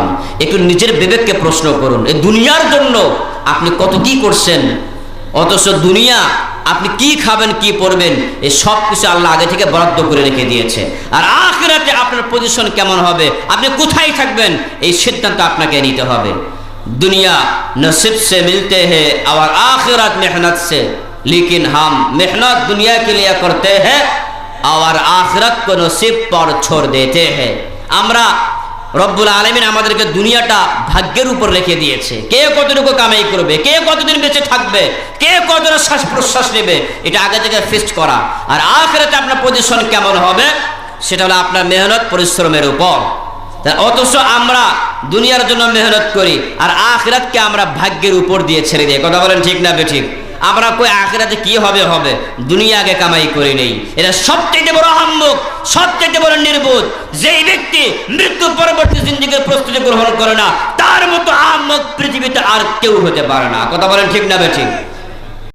করলাম। একটু নিজের বিবেককে প্রশ্ন করুন, এই দুনিয়ার জন্য আপনি কত কি করছেন, অথচ দুনিয়া আপনি কি খাবেন কি পরবেন এই সব কিছু আল্লাহ আগে থেকে বরাদ্দ করে রেখে দিয়েছে। আর আখিরাতে আপনার পজিশন কেমন হবে, আপনি কোথায় থাকবেন, এই সিদ্ধান্ত আপনাকে নিতে হবে। दुनिया नसीब से मिलते हैं और आखिरत मेहनत से, लेकिन हम मेहनत दुनिया के लिए करते हैं और आखिरत को नसीब पर छोड़ देते हैं। আমরা রব্বুল আলামিন আমাদেরকে দুনিয়াটা ভাগ্যের উপর রেখে দিয়েছে। কে কতটুকু কামাই করবে, কে কতদিন বেঁচে থাকবে, কে কতটা শ্বাস প্রশ্বাস নেবে, এটা আগে থেকে ফিক্সড করা। আর আখিরাতে আপনার পজিশন কেমন হবে সেটা হলো আপনার মেহনত পরিশ্রমের উপর। অথচ আমরা দুনিয়ার জন্য মেহনত করি আর আখিরাতকে আমরা ভাগ্যের উপর দিয়ে ছেড়ে দিই। কথা বলেন ঠিক না বেঠিক? আমরা কই আখিরাতে কি হবে হবে, দুনিয়া আগে কামাই করে নেই। এটা সবচেয়ে বড় আহাম্মক, সবচেয়ে বড় নির্বোধ। যেই ব্যক্তি মৃত্যু পরবর্তী জিন্দেগির প্রস্তুতি গ্রহণ করে না, তার মতো আহাম্মক পৃথিবীতে আর কেউ হতে পারে না। কথা বলেন ঠিক না বেঠিক?